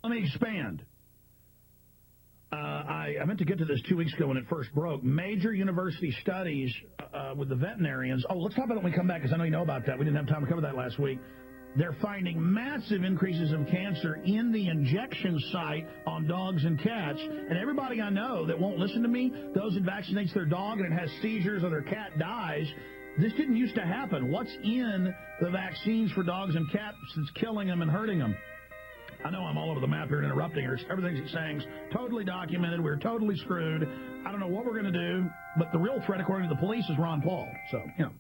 Let me expand. I meant to get to this 2 weeks ago when it first broke. Major university studies with the veterinarians. Oh, let's talk about it when we come back, because I know you know about that. We didn't have time to cover that last week. They're finding massive increases of cancer in the injection site on dogs and cats. And everybody I know that won't listen to me, those that vaccinates their dog and it has seizures or their cat dies, this didn't used to happen. What's in the vaccines for dogs and cats that's killing them and hurting them? I know I'm all over the map here and interrupting her. Everything she's saying is totally documented. We're totally screwed. I don't know what we're going to do, but the real threat, according to the police, is Ron Paul. So, you know.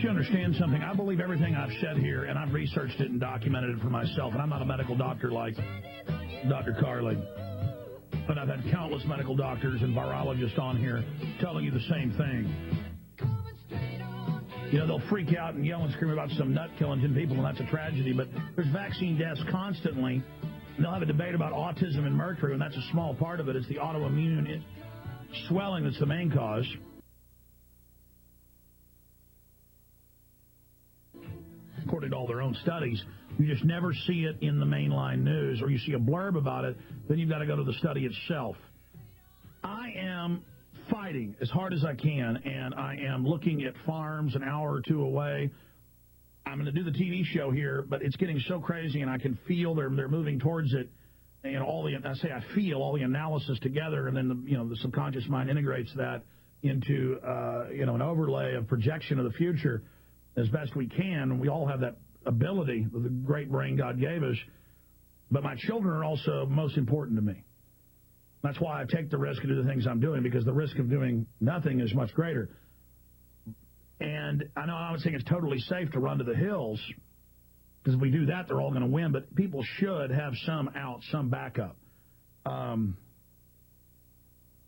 You understand something. I believe everything I've said here, and I've researched it and documented it for myself, and I'm not a medical doctor like Dr. Carly, but I've had countless medical doctors and virologists on here telling you the same thing. You know, they'll freak out and yell and scream about some nut killing 10 people, and that's a tragedy, but there's vaccine deaths constantly. And they'll have a debate about autism and mercury, and that's a small part of it. It's the autoimmune swelling that's the main cause. According to all their own studies, you just never see it in the mainline news, or you see a blurb about it, then you've got to go to the study itself. I am fighting as hard as I can, and I am looking at farms an hour or two away. I'm going to do the TV show here, but it's getting so crazy, and I can feel they're moving towards it. And I feel all the analysis together, and then the subconscious mind integrates that into an overlay of projection of the future as best we can. We all have that ability with the great brain God gave us. But my children are also most important to me. That's why I take the risk to do the things I'm doing, because the risk of doing nothing is much greater. And I know I'm not saying it's totally safe to run to the hills, because if we do that, they're all going to win. But people should have some backup.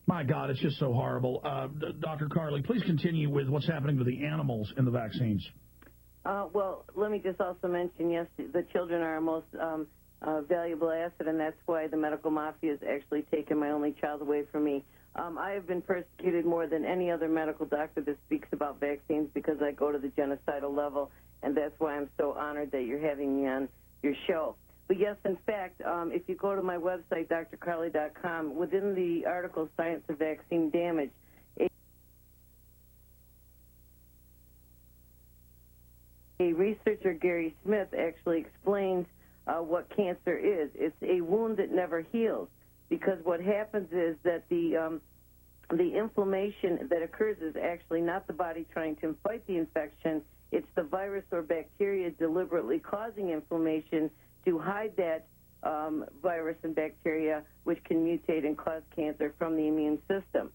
My God, it's just so horrible. Dr. Carly, please continue with what's happening to the animals in the vaccines. Well, let me just also mention, yes, the children are our most valuable asset, and that's why the medical mafia has actually taken my only child away from me. I have been persecuted more than any other medical doctor that speaks about vaccines, because I go to the genocidal level, and that's why I'm so honored that you're having me on your show. But yes, in fact, if you go to my website, drcarly.com, within the article Science of Vaccine Damage, a researcher, Gary Smith, actually explains what cancer is. It's a wound that never heals, because what happens is that the inflammation that occurs is actually not the body trying to fight the infection. It's the virus or bacteria deliberately causing inflammation to hide that virus and bacteria, which can mutate and cause cancer from the immune system.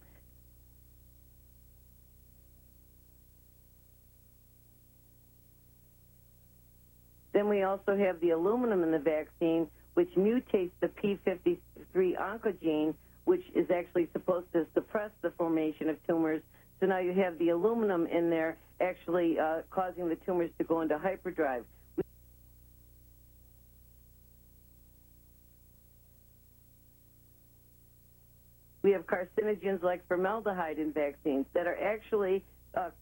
Then we also have the aluminum in the vaccine, which mutates the P53 oncogene, which is actually supposed to suppress the formation of tumors. So now you have the aluminum in there actually causing the tumors to go into hyperdrive. We have carcinogens like formaldehyde in vaccines that are actually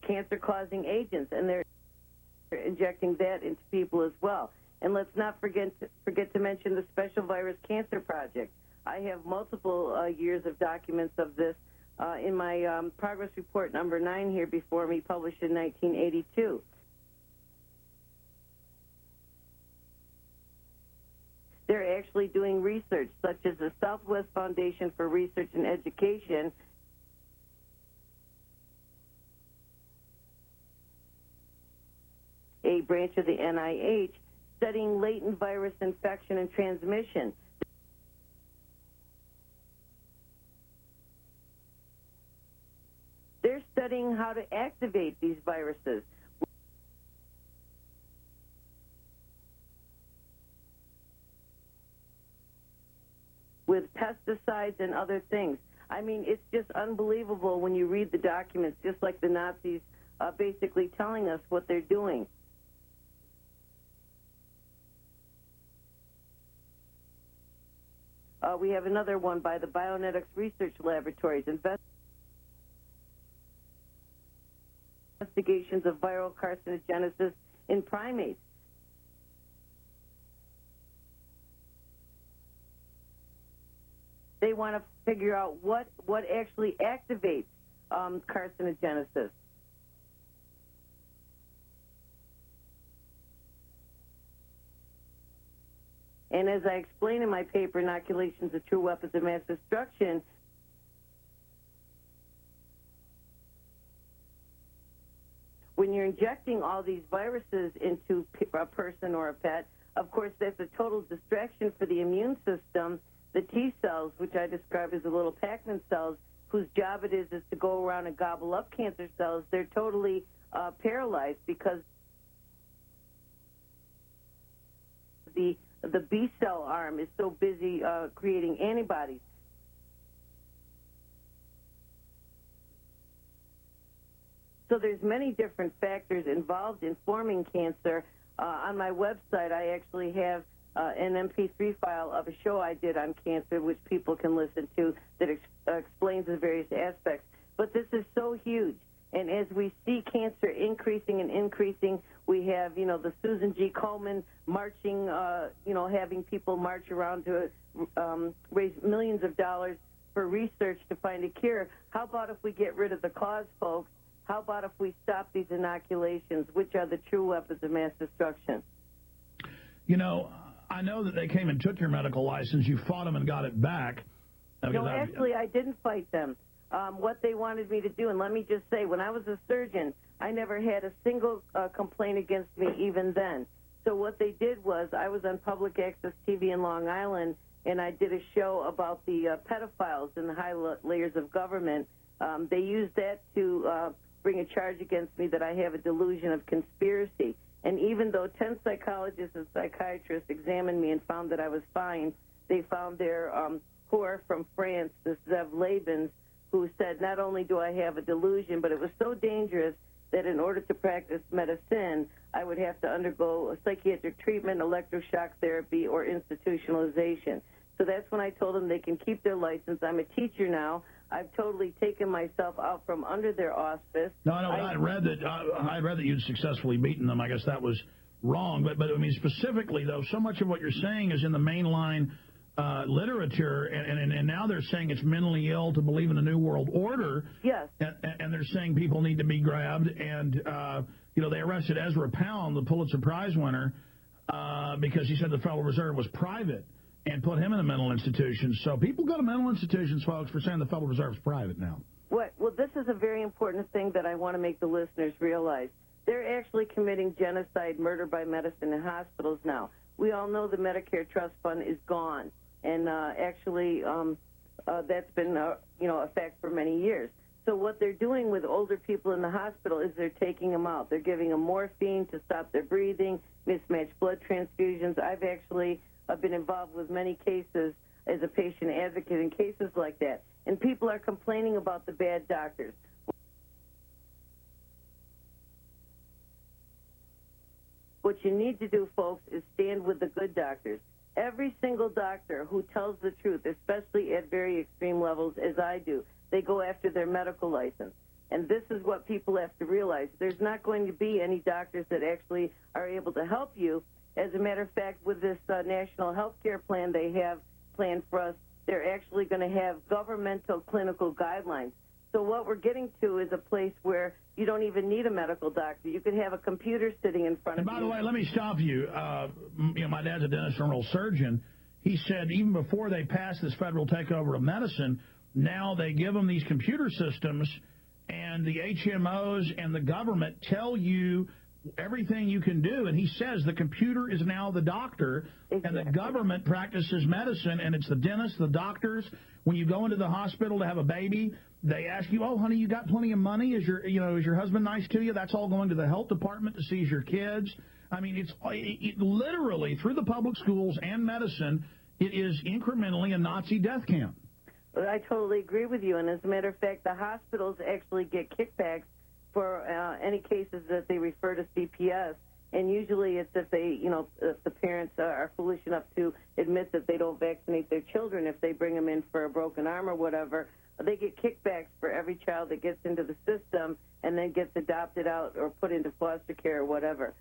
cancer-causing agents, and they're injecting that into people as well. And let's not forget to mention the Special Virus Cancer Project. I have multiple years of documents of this in my progress report number 9 here before me, published in 1982. They're actually doing research, such as the Southwest Foundation for Research and Education, a branch of the NIH, studying latent virus infection and transmission. They're studying how to activate these viruses. With pesticides and other things. I mean, it's just unbelievable when you read the documents, just like the Nazis basically telling us what they're doing. We have another one by the Bionetics Research Laboratories, investigations of viral carcinogenesis in primates. They want to figure out what actually activates carcinogenesis. And as I explain in my paper, Inoculations of True Weapons of Mass Destruction, when you're injecting all these viruses into a person or a pet, of course, that's a total distraction for the immune system. The T cells, which I describe as the little Pac-Man cells, whose job it is to go around and gobble up cancer cells, they're totally paralyzed because the B cell arm is so busy creating antibodies. So there's many different factors involved in forming cancer. On my website, I actually have an MP3 file of a show I did on cancer, which people can listen to, that explains the various aspects. But this is so huge. And as we see cancer increasing and increasing, we have, the Susan G. Komen marching, having people march around to raise millions of dollars for research to find a cure. How about if we get rid of the cause, folks? How about if we stop these inoculations, which are the true weapons of mass destruction? I know that they came and took your medical license. You fought them and got it back. No, actually, I didn't fight them. What they wanted me to do, and let me just say, when I was a surgeon, I never had a single complaint against me even then. So what they did was, I was on public access TV in Long Island, and I did a show about the pedophiles in the high layers of government. They used that to bring a charge against me that I have a delusion of conspiracy. And even though 10 psychologists and psychiatrists examined me and found that I was fine, they found their whore from France, this Zev Labens, who said, not only do I have a delusion, but it was so dangerous that in order to practice medicine, I would have to undergo a psychiatric treatment, electroshock therapy, or institutionalization. So that's when I told them they can keep their license. I'm a teacher now. I've totally taken myself out from under their auspice. No, I read that you'd successfully beaten them. I guess that was wrong. But I mean, specifically, though, so much of what you're saying is in the mainline literature, and now they're saying it's mentally ill to believe in a new world order. Yes. And they're saying people need to be grabbed. And, they arrested Ezra Pound, the Pulitzer Prize winner, because he said the Federal Reserve was private, and put him in a mental institution. So people go to mental institutions, folks, for saying the Federal Reserve's private now. Well, this is a very important thing that I want to make the listeners realize. They're actually committing genocide, murder by medicine in hospitals now. We all know the Medicare Trust Fund is gone, and that's been a fact for many years. So what they're doing with older people in the hospital is they're taking them out. They're giving them morphine to stop their breathing, mismatched blood transfusions. I've actually been involved with many cases as a patient advocate in cases like that. And people are complaining about the bad doctors. What you need to do, folks, is stand with the good doctors. Every single doctor who tells the truth, especially at very extreme levels, as I do, they go after their medical license. And this is what people have to realize. There's not going to be any doctors that actually are able to help you. As a matter of fact, with this national health care plan they have planned for us, they're actually going to have governmental clinical guidelines. So what we're getting to is a place where you don't even need a medical doctor. You could have a computer sitting in front of you. And by the way, let me stop you. My dad's a dentist and oral surgeon. He said even before they passed this federal takeover of medicine, now they give them these computer systems, and the HMOs and the government tell you everything you can do. And he says the computer is now the doctor, and the government practices medicine, and it's the dentists, the doctors. When you go into the hospital to have a baby, they ask you, oh, honey, you got plenty of money? Is your husband nice to you? That's all going to the health department to seize your kids. I mean, it's literally through the public schools and medicine, it is incrementally a Nazi death camp. I totally agree with you. And as a matter of fact, the hospitals actually get kickbacks for any cases that they refer to CPS. And usually it's if if the parents are foolish enough to admit that they don't vaccinate their children, if they bring them in for a broken arm or whatever, they get kickbacks for every child that gets into the system and then gets adopted out or put into foster care or whatever.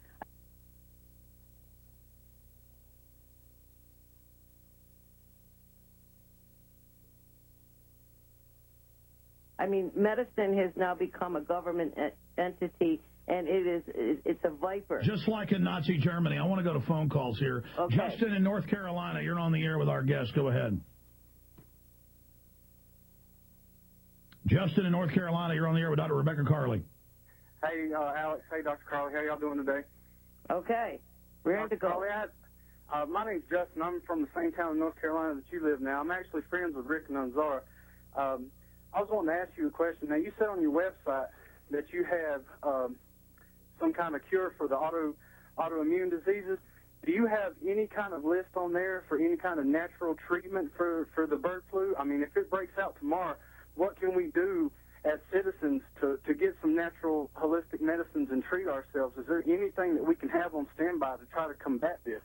I mean, medicine has now become a government entity, and it's a viper. Just like in Nazi Germany. I want to go to phone calls here. Okay. Justin in North Carolina, you're on the air with our guest. Go ahead. Justin in North Carolina, you're on the air with Dr. Rebecca Carley. Hey, Alex. Hey, Dr. Carley. How y'all doing today? Okay. We're ready to go. Carley, my name's Justin. I'm from the same town in North Carolina that you live now. I'm actually friends with Rick and Unzara. I was wanting to ask you a question. Now, you said on your website that you have some kind of cure for the autoimmune diseases. Do you have any kind of list on there for any kind of natural treatment for the bird flu? I mean, if it breaks out tomorrow, what can we do as citizens to get some natural holistic medicines and treat ourselves? Is there anything that we can have on standby to try to combat this?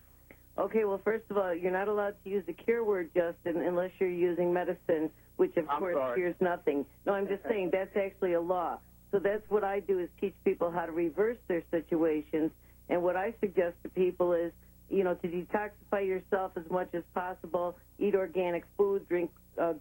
Okay, well, first of all, you're not allowed to use the cure word, Justin, unless you're using medicine, which, of course, cures nothing. No, I'm just saying that's actually a law. So that's what I do is teach people how to reverse their situations. And what I suggest to people is, to detoxify yourself as much as possible, eat organic food, drink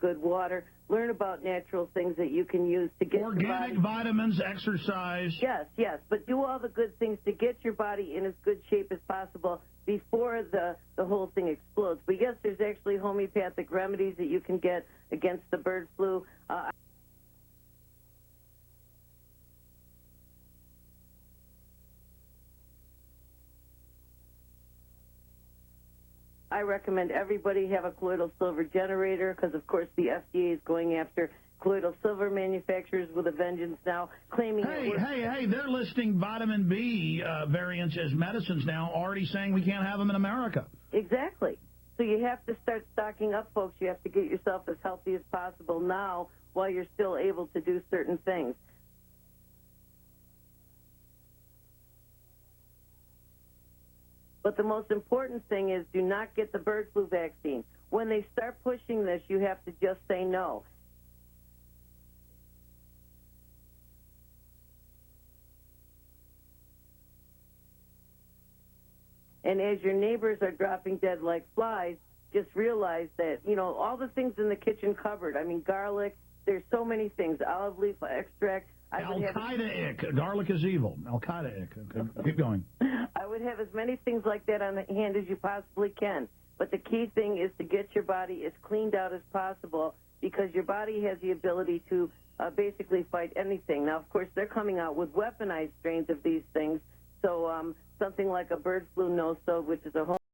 good water, learn about natural things that you can use to get organic vitamins, exercise. Yes, but do all the good things to get your body in as good shape as possible before the whole thing explodes. But yes, there's actually homeopathic remedies that you can get against the bird flu. I recommend everybody have a colloidal silver generator because, of course, the FDA is going after colloidal silver manufacturers with a vengeance now, claiming... Hey, they're listing vitamin B variants as medicines now, already saying we can't have them in America. Exactly. So you have to start stocking up, folks. You have to get yourself as healthy as possible now while you're still able to do certain things. But the most important thing is do not get the bird flu vaccine. When they start pushing this, you have to just say no. And as your neighbors are dropping dead like flies, just realize that, all the things in the kitchen cupboard. I mean, garlic, there's so many things, olive leaf extract. Al-Qaeda-ick. Garlic is evil. Al-Qaeda-ick. Okay, keep going. I would have as many things like that on hand as you possibly can. But the key thing is to get your body as cleaned out as possible because your body has the ability to basically fight anything. Now, of course, they're coming out with weaponized strains of these things. So something like a bird flu no-so, which is a